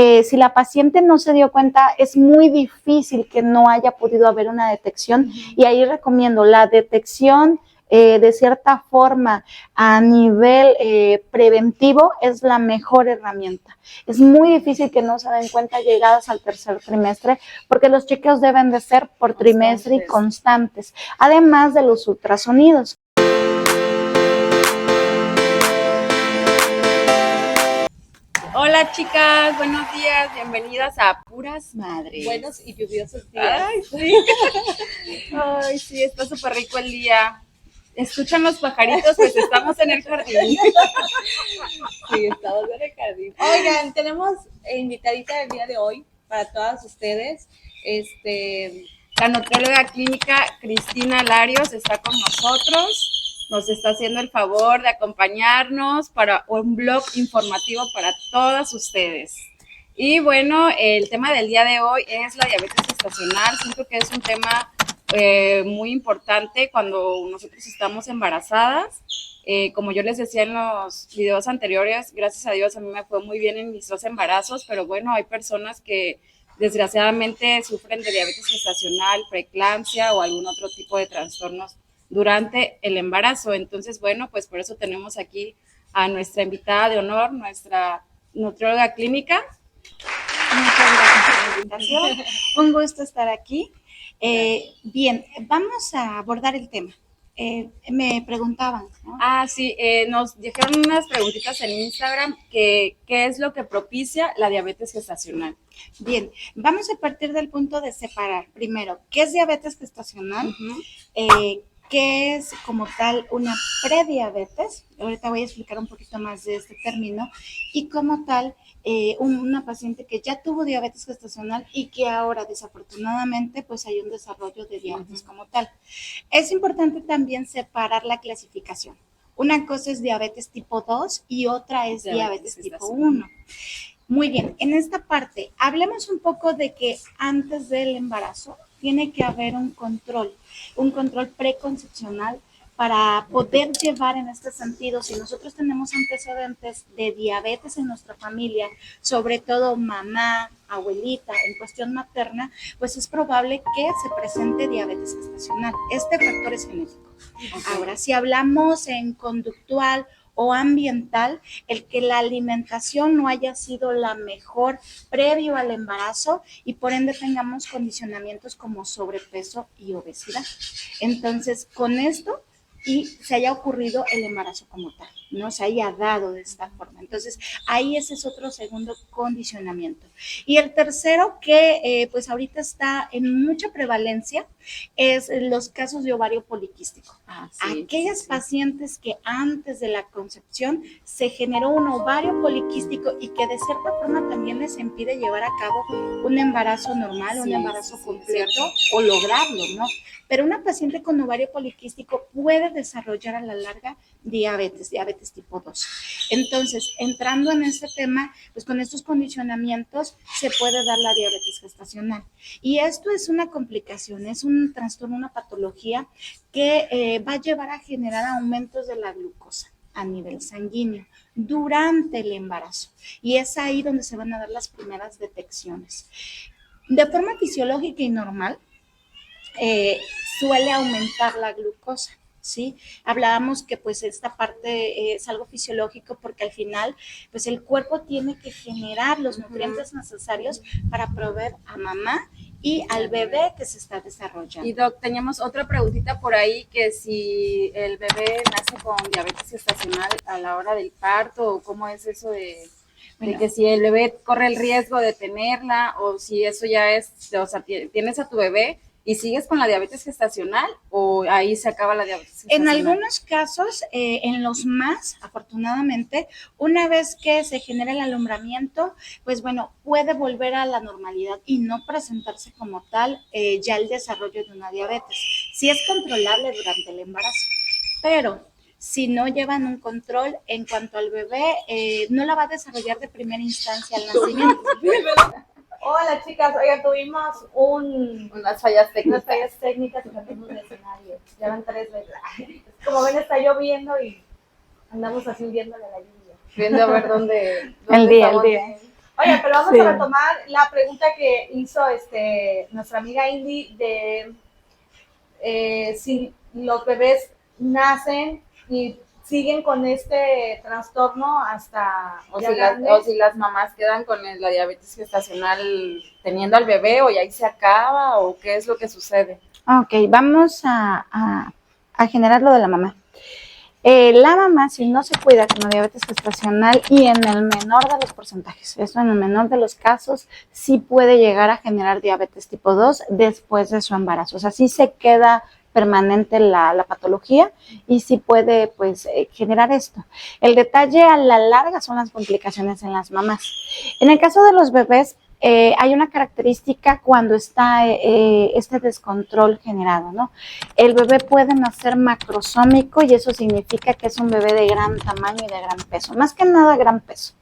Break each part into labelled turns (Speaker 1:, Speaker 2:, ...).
Speaker 1: Si la paciente no se dio cuenta, es muy difícil que no haya podido haber una detección, y ahí recomiendo la detección de cierta forma a nivel preventivo es la mejor herramienta. Es muy difícil que no se den cuenta llegadas al tercer trimestre, porque los chequeos deben de ser por trimestre y constantes, además de los ultrasonidos.
Speaker 2: Hola chicas, buenos días, bienvenidas a Puras Madres.
Speaker 3: Buenos y lluviosos días.
Speaker 2: Ay, sí. Ay, sí, está súper rico el día. ¿Escuchan los pajaritos? Pues estamos en el jardín.
Speaker 3: Sí, estamos en el jardín. Oigan, tenemos invitadita del día de hoy para todas ustedes.
Speaker 2: La nutrióloga clínica Cristina Larios está con nosotros. Nos está haciendo el favor de acompañarnos para un blog informativo para todas ustedes. Y bueno, el tema del día de hoy es la diabetes gestacional. Siento que es un tema muy importante cuando nosotros estamos embarazadas. Como yo les decía en los videos anteriores, gracias a Dios a mí me fue muy bien en mis 2 embarazos, pero bueno, hay personas que desgraciadamente sufren de diabetes gestacional, preeclampsia o algún otro tipo de trastornos durante el embarazo. Entonces, bueno, pues por eso tenemos aquí a nuestra invitada de honor, nuestra nutrióloga clínica.
Speaker 1: Muchas gracias por la invitación. Un gusto estar aquí. Bien, vamos a abordar el tema. Me preguntaban, ¿no?
Speaker 2: Sí, nos dijeron unas preguntitas en Instagram que qué es lo que propicia la diabetes gestacional.
Speaker 1: Bien, vamos a partir del punto de separar primero qué es diabetes gestacional, qué es como tal una prediabetes. Ahorita voy a explicar un poquito más de este término, y como tal una paciente que ya tuvo diabetes gestacional y que ahora desafortunadamente pues hay un desarrollo de diabetes como tal. Es importante también separar la clasificación. Una cosa es diabetes tipo 2 y otra es diabetes tipo 1. Muy bien, en esta parte hablemos un poco de que antes del embarazo tiene que haber un control preconcepcional para poder llevar en este sentido. Si nosotros tenemos antecedentes de diabetes en nuestra familia, sobre todo mamá, abuelita, en cuestión materna, pues es probable que se presente diabetes gestacional. Este factor es genético. Okay. Ahora, si hablamos en conductual o ambiental, el que la alimentación no haya sido la mejor previo al embarazo y por ende tengamos condicionamientos como sobrepeso y obesidad. Entonces, con esto y se haya ocurrido el embarazo como tal, no se haya dado de esta forma. Entonces, ahí ese es otro segundo condicionamiento. Y el tercero, que pues ahorita está en mucha prevalencia, es los casos de ovario poliquístico. Aquellas pacientes que antes de la concepción se generó un ovario poliquístico y que de cierta forma también les impide llevar a cabo un embarazo normal, un embarazo completo o lograrlo, ¿no? Pero una paciente con ovario poliquístico puede desarrollar a la larga diabetes tipo 2. Entonces, entrando en ese tema, pues con estos condicionamientos se puede dar la diabetes gestacional. Y esto es una complicación, es un trastorno, una patología que va a llevar a generar aumentos de la glucosa a nivel sanguíneo durante el embarazo. Y es ahí donde se van a dar las primeras detecciones. De forma fisiológica y normal, suele aumentar la glucosa, ¿sí? Hablábamos que pues esta parte es algo fisiológico porque al final pues el cuerpo tiene que generar los nutrientes necesarios para proveer a mamá y al bebé que se está desarrollando.
Speaker 2: Y Doc, teníamos otra preguntita por ahí, que si el bebé nace con diabetes gestacional a la hora del parto, o cómo es eso de que si el bebé corre el riesgo de tenerla, o si eso ya es, o sea, tienes a tu bebé y sigues con la diabetes gestacional, o ahí se acaba la diabetes gestacional.
Speaker 1: En algunos casos, en los más, afortunadamente, una vez que se genera el alumbramiento, pues bueno, puede volver a la normalidad y no presentarse como tal ya el desarrollo de una diabetes. Sí es controlable durante el embarazo, pero si no llevan un control en cuanto al bebé, no la va a desarrollar de primera instancia al nacimiento.
Speaker 3: Hola chicas, oigan, tuvimos unas fallas técnicas y cambiamos de escenario. Ya van 3 veces. Como ven, está lloviendo y andamos así viéndole a la lluvia.
Speaker 2: Viendo a ver dónde
Speaker 1: el día.
Speaker 3: Oye, pero vamos
Speaker 1: Sí.
Speaker 3: a retomar la pregunta que hizo nuestra amiga Indy de si los bebés nacen y siguen con este trastorno hasta
Speaker 2: O
Speaker 3: ya
Speaker 2: si,
Speaker 3: grandes.
Speaker 2: o si las mamás quedan con la diabetes gestacional teniendo al bebé o ya ahí se acaba o qué es lo que sucede.
Speaker 1: Ok, vamos a generar lo de la mamá. La mamá, si no se cuida con la diabetes gestacional y en el menor de los porcentajes, eso en el menor de los casos, sí puede llegar a generar diabetes tipo 2 después de su embarazo. O sea, sí se queda permanente la patología y sí puede pues generar esto. El detalle a la larga son las complicaciones en las mamás. En el caso de los bebés, hay una característica cuando está este descontrol generado, ¿no? El bebé puede nacer macrosómico y eso significa que es un bebé de gran tamaño y de gran peso, más que nada gran peso.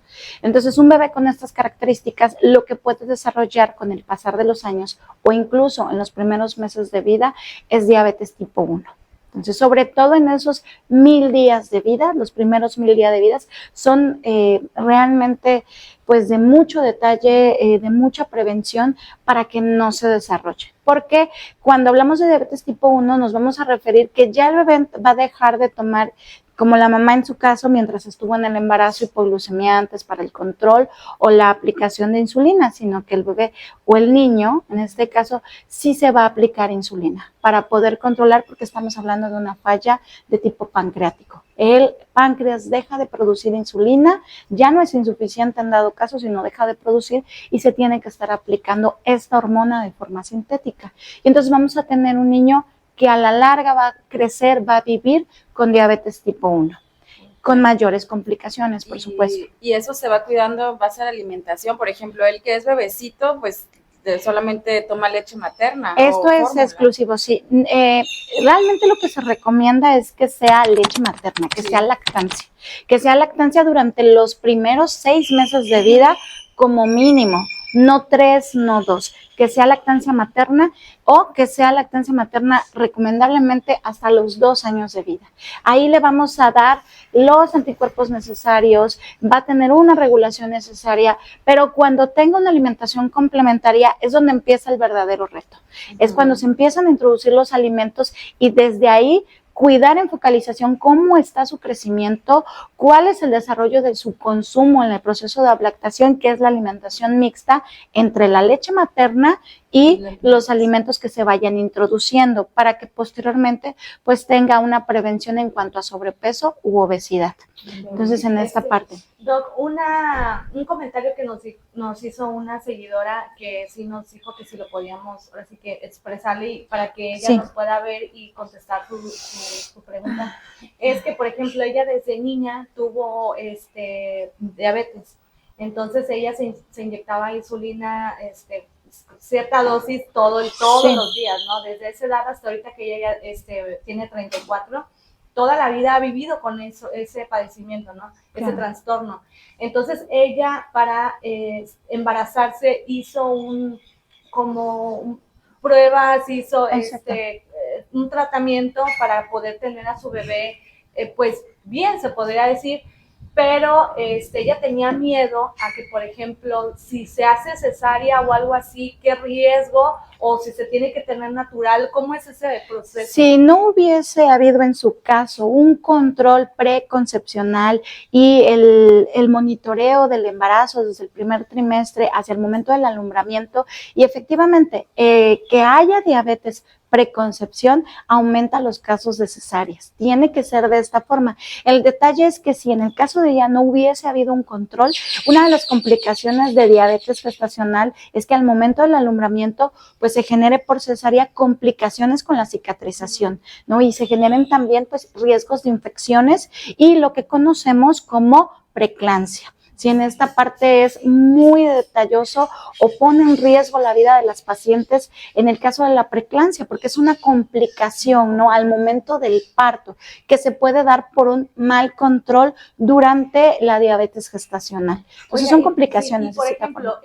Speaker 1: Entonces, un bebé con estas características, lo que puede desarrollar con el pasar de los años o incluso en los primeros meses de vida es diabetes tipo 1. Entonces, sobre todo en esos 1000 días de vida, los primeros 1000 días de vida son realmente pues de mucho detalle, de mucha prevención para que no se desarrolle. Porque cuando hablamos de diabetes tipo 1 nos vamos a referir que ya el bebé va a dejar de tomar, como la mamá en su caso, mientras estuvo en el embarazo, hipoglucemia antes para el control o la aplicación de insulina, sino que el bebé o el niño, en este caso, sí se va a aplicar insulina para poder controlar, porque estamos hablando de una falla de tipo pancreático. El páncreas deja de producir insulina, ya no es insuficiente en dado caso, sino deja de producir y se tiene que estar aplicando esta hormona de forma sintética. Y entonces vamos a tener un niño que a la larga va a crecer, va a vivir con diabetes tipo 1, con mayores complicaciones, por supuesto.
Speaker 2: Y eso se va cuidando en base a la alimentación. Por ejemplo, el que es bebecito, pues solamente toma leche materna.
Speaker 1: Esto es exclusivo, sí. Realmente lo que se recomienda es que sea leche materna, que sea lactancia durante los primeros 6 meses de vida como mínimo, no 3, no 2, que sea lactancia materna o que sea lactancia materna recomendablemente hasta los 2 años de vida. Ahí le vamos a dar los anticuerpos necesarios, va a tener una regulación necesaria, pero cuando tenga una alimentación complementaria es donde empieza el verdadero reto. Es cuando se empiezan a introducir los alimentos y desde ahí cuidar en focalización cómo está su crecimiento, cuál es el desarrollo de su consumo en el proceso de lactación, que es la alimentación mixta entre la leche materna y los alimentos que se vayan introduciendo para que posteriormente pues tenga una prevención en cuanto a sobrepeso u obesidad. Entonces en esta parte.
Speaker 3: Doc, un comentario que nos hizo una seguidora que sí nos dijo que si lo podíamos ahora sí que expresarle para que ella nos pueda ver y contestar su pregunta, es que por ejemplo ella desde niña tuvo diabetes, entonces ella se inyectaba insulina cierta dosis todos los días, ¿no? Desde esa edad hasta ahorita que ella tiene 34, toda la vida ha vivido con ese padecimiento, ¿no? Ese trastorno. Entonces ella para embarazarse hizo pruebas, hizo un tratamiento para poder tener a su bebé, pues bien, se podría decir, pero ella tenía miedo a que, por ejemplo, si se hace cesárea o algo así, qué riesgo, o si se tiene que tener natural, ¿cómo es ese proceso?
Speaker 1: Si no hubiese habido en su caso un control preconcepcional y el monitoreo del embarazo desde el primer trimestre hacia el momento del alumbramiento, y efectivamente que haya diabetes preconcepción, aumenta los casos de cesáreas. Tiene que ser de esta forma. El detalle es que si en el caso de ella no hubiese habido un control, una de las complicaciones de diabetes gestacional es que al momento del alumbramiento, pues se genere por cesárea complicaciones con la cicatrización, ¿no? Y se generen también, pues, riesgos de infecciones y lo que conocemos como preeclampsia. Si en esta parte es muy detalloso o pone en riesgo la vida de las pacientes en el caso de la preeclampsia, porque es una complicación, ¿no? Al momento del parto, que se puede dar por un mal control durante la diabetes gestacional. Entonces son complicaciones.
Speaker 3: Sí, y por ejemplo,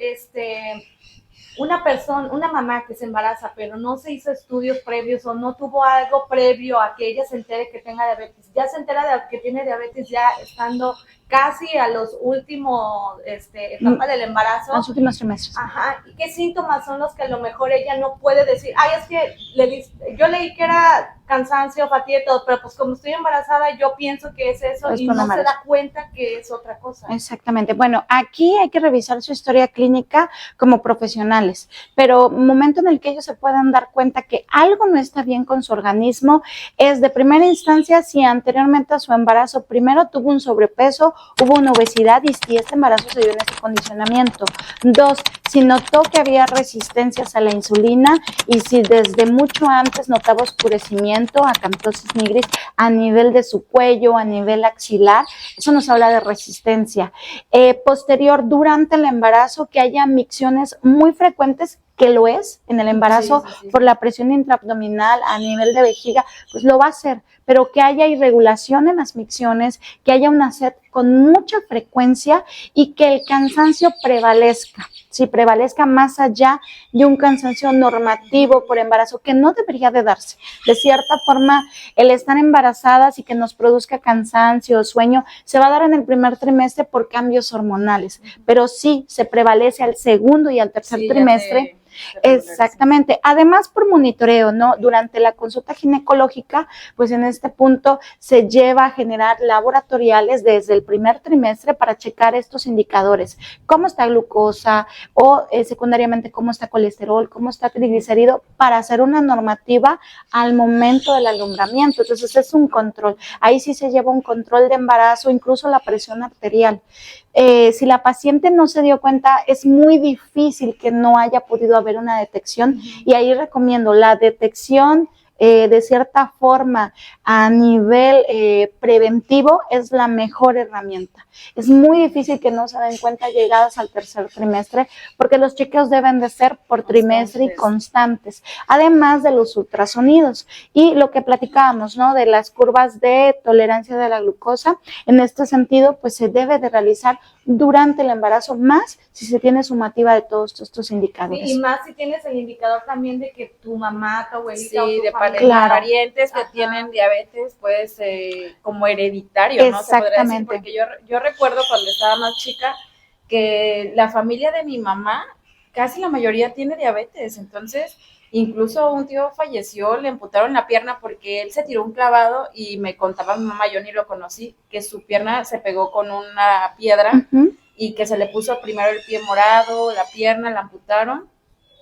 Speaker 3: una mamá que se embaraza, pero no se hizo estudios previos o no tuvo algo previo a que ella se entere que tenga diabetes, ya se entera de que tiene diabetes ya estando casi a los últimos etapas del embarazo.
Speaker 1: Los últimos trimestres.
Speaker 3: Ajá, ¿y qué síntomas son los que a lo mejor ella no puede decir? Ay, es que yo leí que era cansancio, fatiga y todo, pero pues como estoy embarazada, yo pienso que es eso
Speaker 1: Es
Speaker 3: y
Speaker 1: por
Speaker 3: no
Speaker 1: embarazo.
Speaker 3: se da cuenta que es otra cosa.
Speaker 1: Exactamente. Bueno, aquí hay que revisar su historia clínica como profesionales, pero momento en el que ellos se puedan dar cuenta que algo no está bien con su organismo es de primera instancia si anteriormente a su embarazo primero tuvo un sobrepeso, hubo una obesidad y si este embarazo se dio en ese condicionamiento. 2, si notó que había resistencias a la insulina y si desde mucho antes notaba oscurecimiento, acantosis nigris a nivel de su cuello, a nivel axilar, eso nos habla de resistencia. Posterior, durante el embarazo, que haya micciones muy frecuentes, que lo es en el embarazo, sí. Por la presión intraabdominal a nivel de vejiga, pues lo va a hacer, pero que haya irregulación en las micciones, que haya una sed con mucha frecuencia y que el cansancio prevalezca, si prevalezca más allá de un cansancio normativo por embarazo, que no debería de darse. De cierta forma, el estar embarazadas y que nos produzca cansancio o sueño, se va a dar en el primer trimestre por cambios hormonales, pero sí se prevalece al segundo y al tercer trimestre. Exactamente. Además, por monitoreo, ¿no? Durante la consulta ginecológica, pues en este punto se lleva a generar laboratoriales desde el primer trimestre para checar estos indicadores, cómo está glucosa o secundariamente cómo está colesterol, cómo está triglicérido, para hacer una normativa al momento del alumbramiento. Entonces es un control. Ahí sí se lleva un control de embarazo, incluso la presión arterial. Si la paciente no se dio cuenta, es muy difícil que no haya podido haber una detección, y ahí recomiendo la detección de cierta forma a nivel preventivo es la mejor herramienta. Es muy difícil que no se den cuenta llegadas al tercer trimestre, porque los chequeos deben de ser por trimestre y constantes, además de los ultrasonidos y lo que platicábamos, ¿no? De las curvas de tolerancia de la glucosa. En este sentido, pues se debe de realizar durante el embarazo, más si se tiene sumativa de todos estos indicadores.
Speaker 3: Sí, y más si tienes el indicador también de que tu mamá, tu abuelita,
Speaker 2: sí,
Speaker 3: o tu
Speaker 2: de
Speaker 3: familia,
Speaker 2: parientes que tienen diabetes, pues como hereditario, ¿no? Se podría decir, porque yo recuerdo cuando estaba más chica que la familia de mi mamá, casi la mayoría tiene diabetes, entonces incluso un tío falleció, le amputaron la pierna porque él se tiró un clavado y me contaba mi mamá, yo ni lo conocí, que su pierna se pegó con una piedra y que se le puso primero el pie morado, la pierna, la amputaron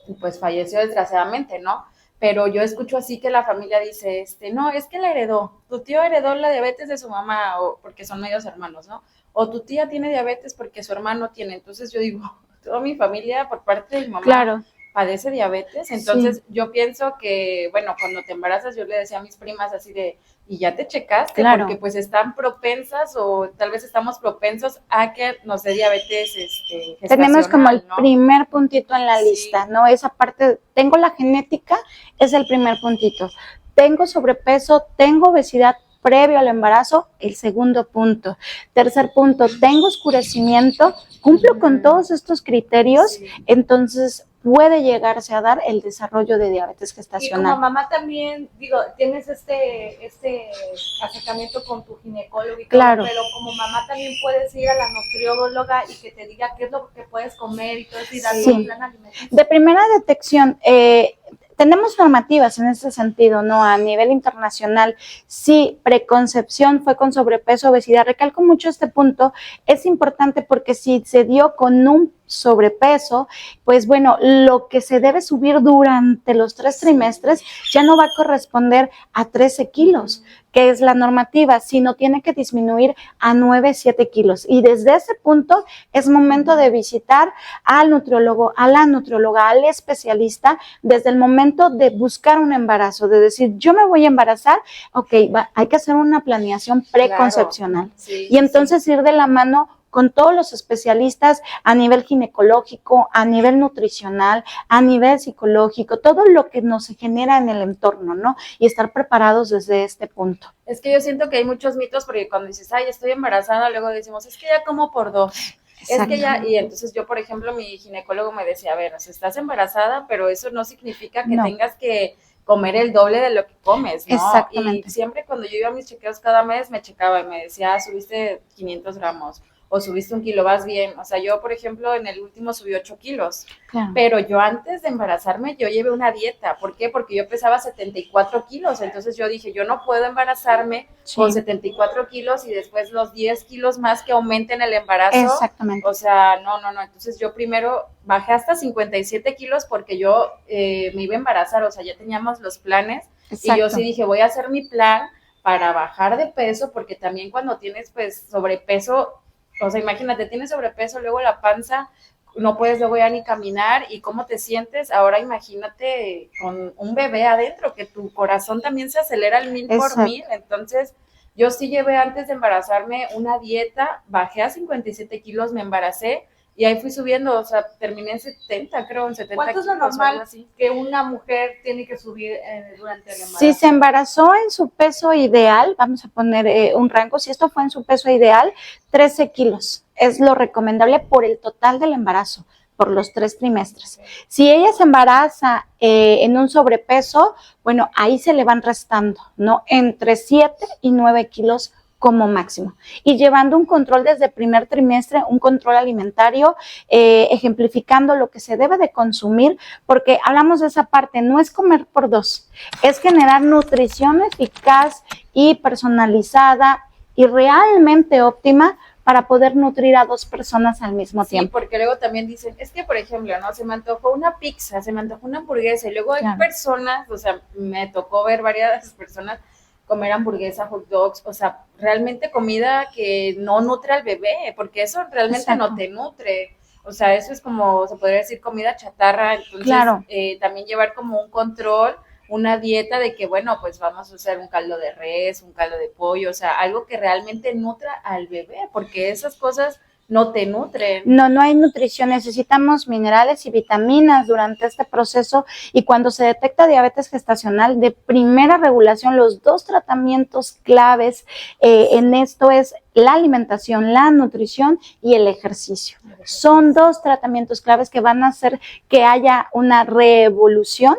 Speaker 2: y pues falleció desgraciadamente, ¿no? Pero yo escucho así que la familia dice, no, es que la heredó, tu tío heredó la diabetes de su mamá, o porque son medios hermanos, ¿no? O tu tía tiene diabetes porque su hermano tiene. Entonces yo digo, toda mi familia por parte de mi mamá padece diabetes, entonces yo pienso que, bueno, cuando te embarazas, yo le decía a mis primas así de, y ya te checaste, porque pues están propensas o tal vez estamos propensos a que nos dé diabetes
Speaker 1: tenemos como el primer puntito en la lista, ¿no? Esa parte, tengo la genética, es el primer puntito. Tengo sobrepeso, tengo obesidad previo al embarazo, el segundo punto. Tercer punto, tengo oscurecimiento, cumplo con todos estos criterios, entonces puede llegarse a dar el desarrollo de diabetes gestacional.
Speaker 3: Y como mamá también, digo, tienes este acercamiento con tu ginecólogo y todo, pero como mamá también puedes ir a la nutrióloga y que te diga qué es lo que puedes comer y todo eso, y darle un plan alimenticio.
Speaker 1: De primera detección, tenemos normativas en este sentido, ¿no? A nivel internacional, si preconcepción fue con sobrepeso, obesidad, recalco mucho este punto, es importante porque si se dio con un sobrepeso, pues bueno, lo que se debe subir durante los 3 trimestres ya no va a corresponder a 13 kilos, que es la normativa, sino tiene que disminuir a 9, 7 kilos. Y desde ese punto es momento de visitar al nutriólogo, a la nutrióloga, al especialista, desde el momento de buscar un embarazo, de decir, yo me voy a embarazar, hay que hacer una planeación preconcepcional. Y entonces ir de la mano con todos los especialistas a nivel ginecológico, a nivel nutricional, a nivel psicológico, todo lo que nos genera en el entorno, ¿no? Y estar preparados desde este punto.
Speaker 2: Es que yo siento que hay muchos mitos, porque cuando dices, ay, estoy embarazada, luego decimos, es que ya como por 2. Es que ya, y entonces yo, por ejemplo, mi ginecólogo me decía, a ver, o sea, estás embarazada, pero eso no significa que tengas que comer el doble de lo que comes, ¿no?
Speaker 1: Exactamente.
Speaker 2: Y siempre cuando yo iba a mis chequeos cada mes, me checaba y me decía, subiste 500 gramos o subiste 1 kilo, vas bien. O sea, yo, por ejemplo, en el último subí 8 kilos.
Speaker 1: Claro.
Speaker 2: Pero yo antes de embarazarme, yo llevé una dieta. ¿Por qué? Porque yo pesaba 74 kilos. Entonces yo dije, yo no puedo embarazarme con 74 kilos y después los 10 kilos más que aumenten el embarazo.
Speaker 1: Exactamente.
Speaker 2: O sea, no. Entonces yo primero bajé hasta 57 kilos porque yo me iba a embarazar. O sea, ya teníamos los planes. Exacto. Y yo sí dije, voy a hacer mi plan para bajar de peso, porque también cuando tienes pues sobrepeso, o sea, imagínate, tienes sobrepeso, luego la panza, no puedes luego ya ni caminar, y cómo te sientes. Ahora imagínate con un bebé adentro, que tu corazón también se acelera al 1000 por 1000. Entonces yo sí llevé antes de embarazarme una dieta, bajé a 57 kilos, me embaracé y ahí fui subiendo, o sea, terminé en 70, creo, en 70
Speaker 3: ¿Cuánto
Speaker 2: kilos.
Speaker 3: ¿Cuánto es lo normal que una mujer tiene que subir durante el embarazo?
Speaker 1: Si se embarazó en su peso ideal, vamos a poner un rango, si esto fue en su peso ideal, 13 kilos es lo recomendable por el total del embarazo, por los 3 trimestres. Si ella se embaraza en un sobrepeso, bueno, ahí se le van restando, ¿no? Entre 7 y 9 kilos como máximo, y llevando un control desde el primer trimestre, un control alimentario, ejemplificando lo que se debe de consumir, porque hablamos de esa parte, no es comer por dos, es generar nutrición eficaz y personalizada y realmente óptima para poder nutrir a 2 personas al mismo tiempo.
Speaker 2: Sí, porque luego también dicen, es que por ejemplo, ¿no? Se me antojó una pizza, se me antojó una hamburguesa, y luego hay personas, o sea, me tocó ver varias personas comer hamburguesa, hot dogs, o sea, realmente comida que no nutre al bebé, porque eso realmente no te nutre. O sea, eso es como, se podría decir, comida chatarra. Entonces, también llevar como un control, una dieta de que, bueno, pues vamos a hacer un caldo de res, un caldo de pollo, o sea, algo que realmente nutra al bebé, porque esas cosas no te nutren.
Speaker 1: No hay nutrición, necesitamos minerales y vitaminas durante este proceso, y cuando se detecta diabetes gestacional de primera regulación, los 2 tratamientos claves en esto es la alimentación, la nutrición y el ejercicio. Son 2 tratamientos claves que van a hacer que haya una revolución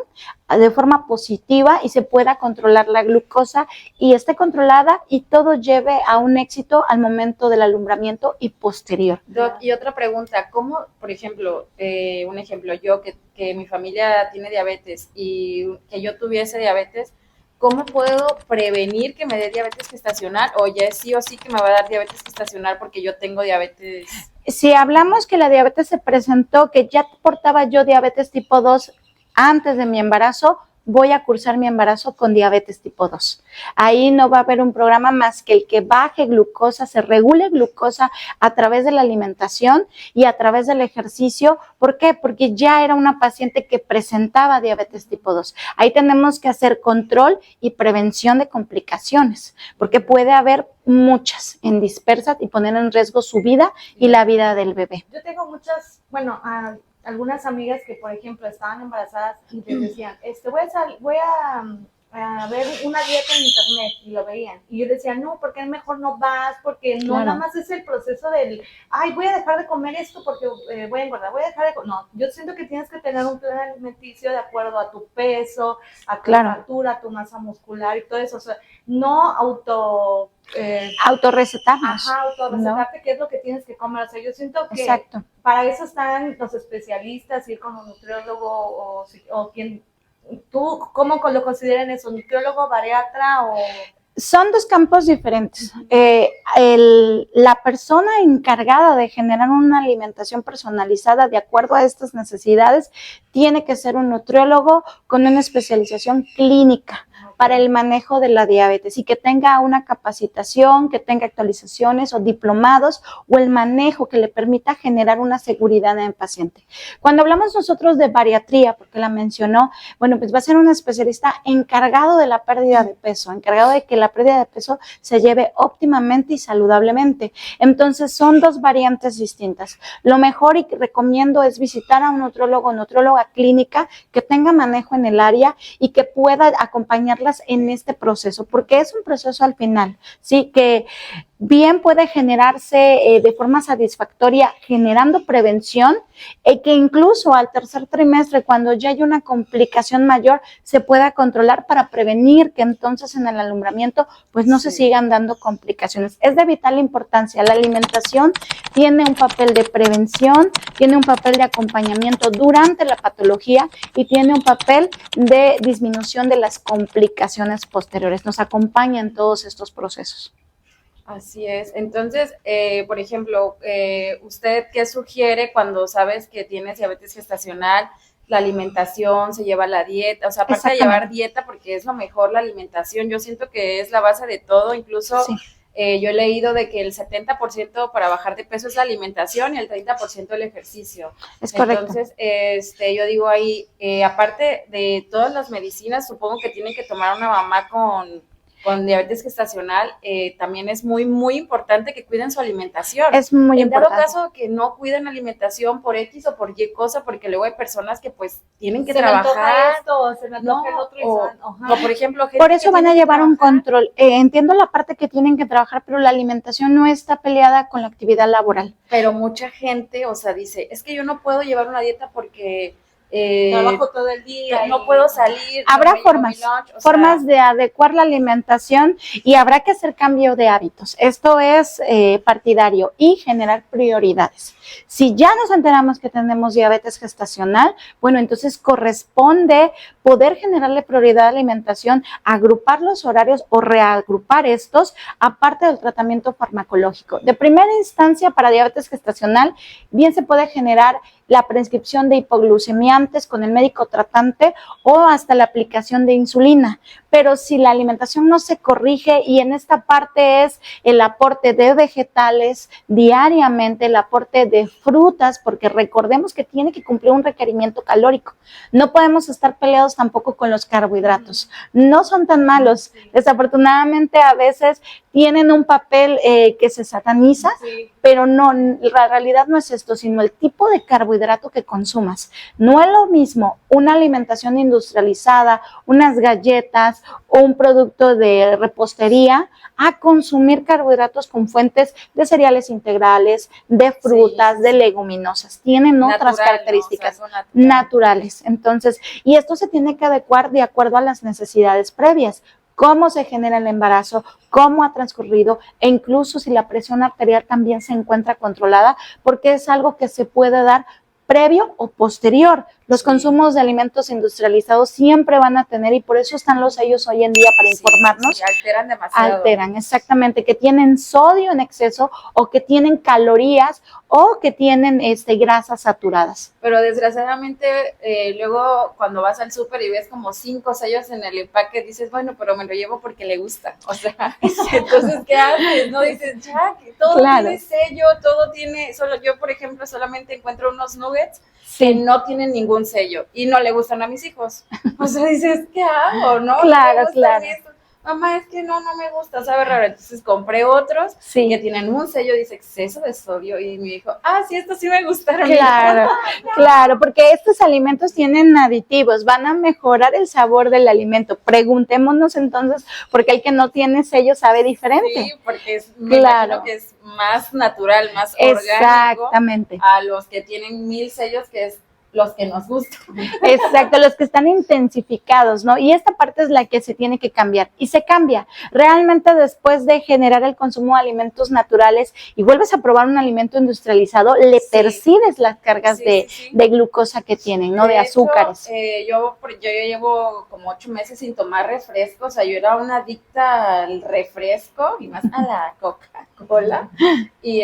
Speaker 1: de forma positiva y se pueda controlar la glucosa y esté controlada y todo lleve a un éxito al momento del alumbramiento y posterior.
Speaker 2: Doc, y otra pregunta, ¿cómo, por ejemplo, un ejemplo, yo que mi familia tiene diabetes y que yo tuviese diabetes, ¿cómo puedo prevenir que me dé diabetes gestacional, o ya es sí o sí que me va a dar diabetes gestacional porque yo tengo diabetes?
Speaker 1: Si hablamos que la diabetes se presentó, que ya portaba yo diabetes tipo 2 antes de mi embarazo, voy a cursar mi embarazo con diabetes tipo 2. Ahí no va a haber un programa más que el que baje glucosa, se regule glucosa a través de la alimentación y a través del ejercicio. ¿Por qué? Porque ya era una paciente que presentaba diabetes tipo 2. Ahí tenemos que hacer control y prevención de complicaciones, porque puede haber muchas en dispersas y poner en riesgo su vida y la vida del bebé.
Speaker 3: Yo tengo muchas, algunas amigas que, por ejemplo, estaban embarazadas y les decían, voy a ver una dieta en internet, y lo veían. Y yo decía, no, porque mejor no vas, porque no nada más es el proceso del, voy a dejar de comer esto porque voy a engordar, voy a dejar de comer. No, yo siento que tienes que tener un plan alimenticio de acuerdo a tu peso, a tu estatura, a tu masa muscular y todo eso. O sea, no
Speaker 1: autorrecetarnos.
Speaker 3: Autorrecetarte, ¿no? ¿Qué es lo que tienes que comer? O sea, yo siento que para eso están los especialistas, ir con un nutriólogo o quien. ¿Tú cómo lo consideran eso? ¿Nutriólogo, bariatra o...?
Speaker 1: Son 2 campos diferentes. La persona encargada de generar una alimentación personalizada de acuerdo a estas necesidades tiene que ser un nutriólogo con una especialización clínica para el manejo de la diabetes y que tenga una capacitación, que tenga actualizaciones o diplomados o el manejo que le permita generar una seguridad en el paciente. Cuando hablamos nosotros de bariatría, porque la mencionó, bueno, pues va a ser un especialista encargado de la pérdida de peso, encargado de que la pérdida de peso se lleve óptimamente y saludablemente. Entonces son 2 variantes distintas. Lo mejor y que recomiendo es visitar a un nutriólogo o nutrióloga clínica que tenga manejo en el área y que pueda acompañarlas en este proceso, porque es un proceso al final, ¿sí? Que bien puede generarse de forma satisfactoria, generando prevención, que incluso al tercer trimestre, cuando ya hay una complicación mayor, se pueda controlar para prevenir que entonces en el alumbramiento pues no se sigan dando complicaciones. Es de vital importancia. La alimentación tiene un papel de prevención, tiene un papel de acompañamiento durante la patología y tiene un papel de disminución de las complicaciones posteriores. Nos acompaña en todos estos procesos.
Speaker 2: Así es. Entonces, por ejemplo, ¿usted qué sugiere cuando sabes que tienes diabetes gestacional? La alimentación, se lleva la dieta, o sea, aparte de llevar dieta, porque es lo mejor la alimentación, yo siento que es la base de todo, incluso yo he leído de que el 70% para bajar de peso es la alimentación y el 30% el ejercicio.
Speaker 1: Es correcto.
Speaker 2: Entonces, yo digo ahí, aparte de todas las medicinas, supongo que tiene que tomar una mamá con diabetes gestacional, también es muy, muy importante que cuiden su alimentación.
Speaker 1: Es muy importante.
Speaker 2: En dado caso que no cuiden alimentación por X o por Y cosa, porque luego hay personas que pues tienen que trabajar.
Speaker 3: Se me antoja el otro
Speaker 2: o por ejemplo, gente
Speaker 1: por eso van a llevar un control. Entiendo la parte que tienen que trabajar, pero la alimentación no está peleada con la actividad laboral.
Speaker 2: Pero mucha gente, o sea, dice, es que yo no puedo llevar una dieta porque
Speaker 3: trabajo todo el día,
Speaker 2: no puedo salir.
Speaker 1: Habrá formas de adecuar la alimentación y habrá que hacer cambio de hábitos. Esto es partidario y generar prioridades. Si ya nos enteramos que tenemos diabetes gestacional, bueno, entonces corresponde poder generarle prioridad a la alimentación, agrupar los horarios o reagrupar estos, aparte del tratamiento farmacológico. De primera instancia, para diabetes gestacional, bien se puede generar la prescripción de hipoglucemiantes con el médico tratante o hasta la aplicación de insulina. Pero si la alimentación no se corrige, y en esta parte es el aporte de vegetales diariamente, el aporte de frutas, porque recordemos que tiene que cumplir un requerimiento calórico. No podemos estar peleados tampoco con los carbohidratos. No son tan malos. Desafortunadamente a veces tienen un papel que se sataniza, pero no, la realidad no es esto, sino el tipo de carbohidrato que consumas. No es lo mismo una alimentación industrializada, unas galletas o un producto de repostería, a consumir carbohidratos con fuentes de cereales integrales, de frutas, de leguminosas. Tienen otras características naturales. Entonces, y esto se tiene que adecuar de acuerdo a las necesidades previas. Cómo se genera el embarazo, cómo ha transcurrido, e incluso si la presión arterial también se encuentra controlada, porque es algo que se puede dar previo o posterior. Los consumos de alimentos industrializados siempre van a tener, y por eso están los sellos hoy en día para informarnos.
Speaker 2: Alteran demasiado.
Speaker 1: Alteran, exactamente, que tienen sodio en exceso o que tienen calorías o que tienen grasas saturadas.
Speaker 2: Pero desgraciadamente luego cuando vas al súper y ves como 5 sellos en el empaque, dices, bueno, pero me lo llevo porque le gusta. O sea, entonces, ¿qué haces? No dices, ya, que todo tiene sello, todo tiene, yo por ejemplo solamente encuentro unos nuggets que no tienen ningún sello y no le gustan a mis hijos. O sea, dices, ¿qué hago? ¿No?
Speaker 1: Claro.
Speaker 2: Mamá, es que no me gusta, sabe raro. Entonces compré otros que tienen un sello, dice exceso de sodio, y mi hijo, sí, estos sí me gustaron.
Speaker 1: Claro, porque estos alimentos tienen aditivos, van a mejorar el sabor del alimento. Preguntémonos entonces, ¿por qué el que no tiene sello sabe diferente?
Speaker 2: Sí, porque me imagino que es más natural, más orgánico.
Speaker 1: Exactamente.
Speaker 2: A los que tienen 1000 sellos, que es los que nos gustan.
Speaker 1: Exacto, los que están intensificados, ¿no? Y esta parte es la que se tiene que cambiar, y se cambia. Realmente después de generar el consumo de alimentos naturales y vuelves a probar un alimento industrializado, le percibes las cargas de glucosa que tienen, ¿no? De azúcares.
Speaker 2: Yo llevo como 8 meses sin tomar refresco, o sea, yo era una adicta al refresco y más a la Coca-Cola, y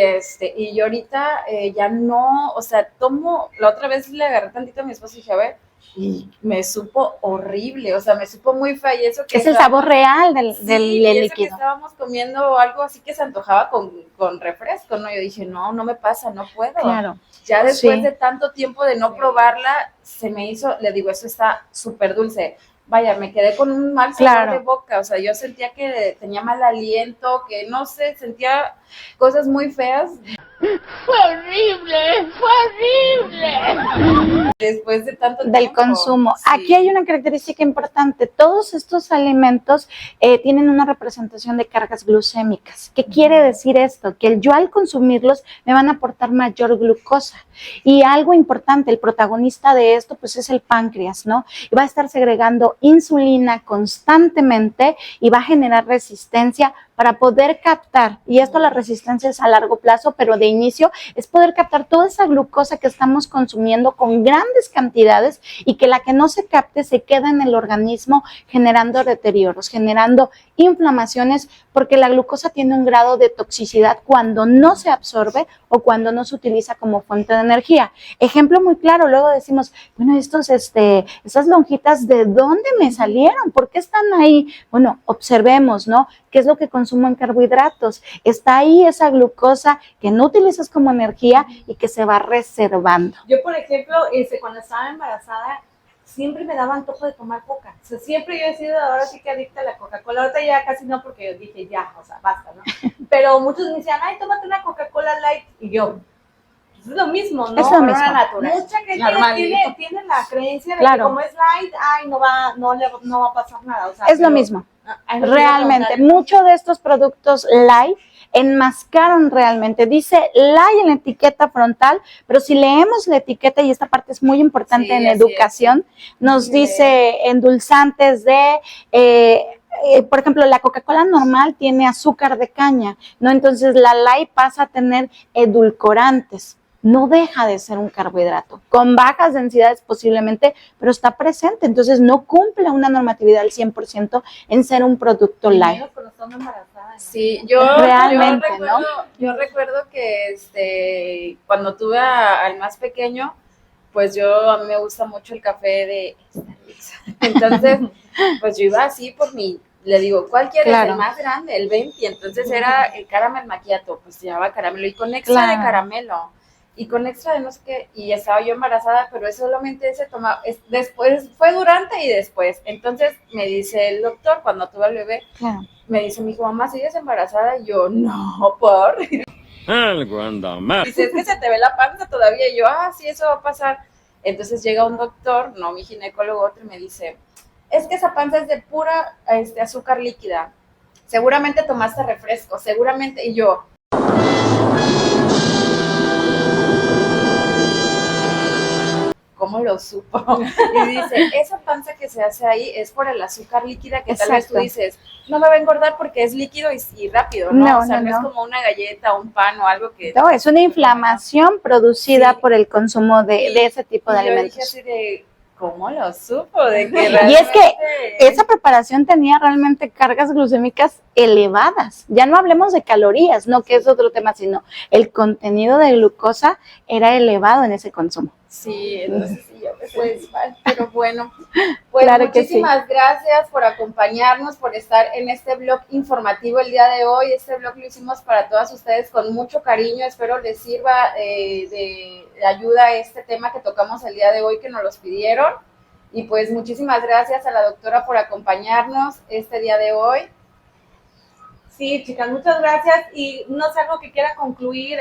Speaker 2: yo ahorita ya no, o sea, tomo, la otra vez le agarré tantito a mi esposo y dije, a ver, y me supo horrible, o sea, me supo muy feo, y eso que
Speaker 1: es el sabor real del líquido.
Speaker 2: Eso que estábamos comiendo algo así que se antojaba con refresco, ¿no? Yo dije, no me pasa, no puedo.
Speaker 1: Claro.
Speaker 2: Ya después de tanto tiempo de no probarla, se me hizo, le digo, eso está súper dulce. Vaya, me quedé con un mal sabor de boca, o sea, yo sentía que tenía mal aliento, que no sé, sentía cosas muy feas.
Speaker 4: Fue horrible, fue horrible.
Speaker 2: Después de tanto
Speaker 1: del
Speaker 2: tiempo.
Speaker 1: consumo.
Speaker 2: Sí.
Speaker 1: Aquí hay una característica importante. Todos estos alimentos tienen una representación de cargas glucémicas. ¿Qué quiere decir esto? Que yo al consumirlos me van a aportar mayor glucosa. Y algo importante, el protagonista de esto pues es el páncreas, ¿no? Y va a estar segregando insulina constantemente y va a generar resistencia para poder captar, y esto la resistencia es a largo plazo, pero de inicio es poder captar toda esa glucosa que estamos consumiendo con grandes cantidades y que la que no se capte se queda en el organismo generando deterioros, generando inflamaciones, porque la glucosa tiene un grado de toxicidad cuando no se absorbe o cuando no se utiliza como fuente de energía. Ejemplo muy claro, luego decimos, bueno, estas lonjitas, ¿de dónde me salieron? ¿Por qué están ahí? Bueno, observemos, ¿no? ¿Qué es lo que consumo en carbohidratos? Está ahí esa glucosa que no utilizas como energía y que se va reservando.
Speaker 3: Yo, por ejemplo, cuando estaba embarazada, siempre me daba antojo de tomar coca. O sea, siempre yo he sido ahora sí que adicta a la Coca-Cola. Ahorita ya casi no, porque yo dije ya, o sea, basta, ¿no? Pero muchos me decían, ay, tómate una Coca-Cola Light. Y yo, pues es lo mismo, ¿no?
Speaker 1: Es lo mismo.
Speaker 3: Mucha gente tiene la creencia de que como es light, ay, no va a pasar nada. O sea,
Speaker 1: es lo mismo. Realmente, muchos de estos productos light enmascaran realmente, dice light en la etiqueta frontal, pero si leemos la etiqueta, y esta parte es muy importante
Speaker 2: Sí,
Speaker 1: en
Speaker 2: así
Speaker 1: educación, nos dice endulzantes de, por ejemplo, la Coca-Cola normal tiene azúcar de caña, ¿no? Entonces la light pasa a tener edulcorantes. No deja de ser un carbohidrato, con bajas densidades posiblemente, pero está presente, entonces no cumple una normatividad al 100% en ser un producto light.
Speaker 2: Sí, yo
Speaker 1: Realmente,
Speaker 2: recuerdo,
Speaker 1: ¿no?
Speaker 2: yo recuerdo que cuando tuve al más pequeño, pues a mí me gusta mucho el café de Starbucks. Entonces, pues yo iba así le digo, ¿cuál quieres?
Speaker 1: Claro.
Speaker 2: El más grande, el 20. Entonces era el caramel macchiato, pues llevaba caramelo y con extra
Speaker 1: Claro.
Speaker 2: de caramelo. Y con extra de no sé qué, y estaba yo embarazada, pero solamente se tomaba, después, fue durante y después. Entonces me dice el doctor, cuando tuve al bebé,
Speaker 1: Claro.
Speaker 2: me dice, mi mamá, ¿sigues embarazada? Y yo, no, ¿por?
Speaker 5: Algo anda mal.
Speaker 2: Dice, es que se te ve la panza todavía. Y yo, sí, eso va a pasar. Entonces llega un doctor, no mi ginecólogo, otro, y me dice, es que esa panza es de pura azúcar líquida. Seguramente tomaste refresco, seguramente. Y yo, ¿cómo lo supo? Y dice, esa panza que se hace ahí es por el azúcar líquida que tal vez tú
Speaker 1: Exacto.
Speaker 2: dices, no me va a engordar porque es líquido y rápido, ¿no?
Speaker 1: No,
Speaker 2: o sea,
Speaker 1: no,
Speaker 2: no es
Speaker 1: no.
Speaker 2: como una galleta, un pan o algo que...
Speaker 1: No, es una inflamación producida
Speaker 2: Sí.
Speaker 1: por el consumo de ese tipo de
Speaker 2: y yo
Speaker 1: alimentos.
Speaker 2: dije así de, ¿cómo lo supo? De que
Speaker 1: Y es que
Speaker 2: realmente-
Speaker 1: esa preparación tenía realmente cargas glucémicas elevadas. Ya no hablemos de calorías, no que es otro tema, sino el contenido de glucosa era elevado en ese consumo.
Speaker 2: Sí, entonces sí, yo me sentí mal, pero bueno, pues
Speaker 1: Claro que sí.
Speaker 2: muchísimas gracias por acompañarnos, por estar en este blog informativo el día de hoy. Este blog lo hicimos para todas ustedes con mucho cariño, espero les sirva de ayuda este tema que tocamos el día de hoy, que nos los pidieron. Y pues muchísimas gracias a la doctora por acompañarnos este día de hoy.
Speaker 3: Sí, chicas, muchas gracias. Y no sé, algo que quiera concluir,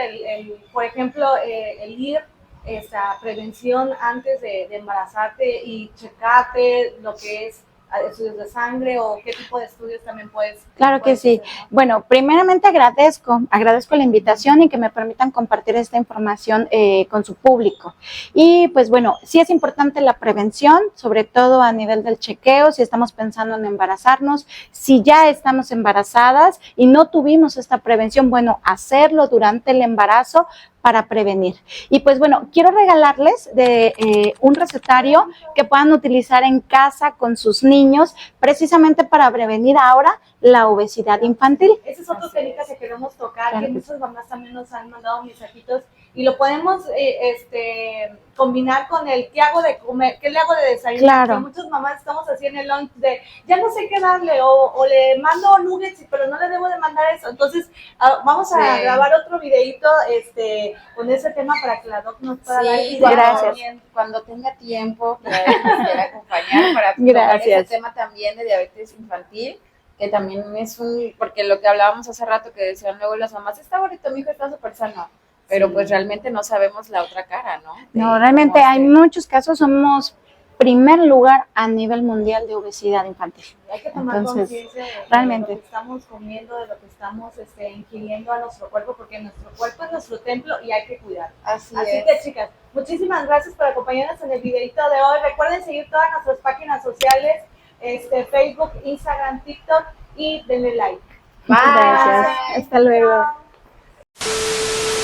Speaker 3: por ejemplo, el ir esa prevención antes de embarazarte y checarte lo que es estudios de sangre o qué tipo de estudios también puedes.
Speaker 1: Claro que sí.
Speaker 3: hacer, ¿no?
Speaker 1: Bueno, primeramente agradezco la invitación y que me permitan compartir esta información con su público. Y pues bueno, sí es importante la prevención, sobre todo a nivel del chequeo, si estamos pensando en embarazarnos, si ya estamos embarazadas y no tuvimos esta prevención, bueno, hacerlo durante el embarazo para prevenir. Y pues bueno, quiero regalarles un recetario que puedan utilizar en casa con sus niños, precisamente para prevenir ahora la obesidad infantil.
Speaker 3: Ese es otro tema que queremos tocar,
Speaker 1: Claro
Speaker 3: que
Speaker 1: que
Speaker 3: muchas mamás también nos han mandado mensajitos y lo podemos combinar con el qué hago de comer, qué le hago de desayuno.
Speaker 1: Claro.
Speaker 3: Porque muchas mamás estamos así en el lunch de ya no sé qué darle o le mando nuggets pero no le debo de mandar eso. Entonces vamos a
Speaker 2: Sí.
Speaker 3: grabar otro videito con ese tema para que la doc nos pueda dar
Speaker 2: Sí,
Speaker 3: ideas.
Speaker 1: gracias.
Speaker 2: cuando tenga tiempo, que nos quiera acompañar para tocar
Speaker 1: Gracias.
Speaker 2: ese tema también de diabetes infantil, que también es porque lo que hablábamos hace rato, que decían luego las mamás, está bonito, mi hijo está súper sano. pero pues realmente no sabemos la otra cara, ¿no?
Speaker 1: No, realmente hay muchos casos, somos primer lugar a nivel mundial de obesidad infantil.
Speaker 3: Hay que tomar
Speaker 1: Entonces,
Speaker 3: conciencia de
Speaker 1: realmente.
Speaker 3: lo que estamos comiendo, de lo que estamos ingiriendo a nuestro cuerpo, porque nuestro cuerpo es nuestro templo y hay que cuidarlo. Así que, chicas, muchísimas gracias por acompañarnos en el videito de hoy. Recuerden seguir todas nuestras páginas sociales, Facebook, Instagram, TikTok, y denle like.
Speaker 1: Muchas gracias. Hasta luego.
Speaker 3: Chao.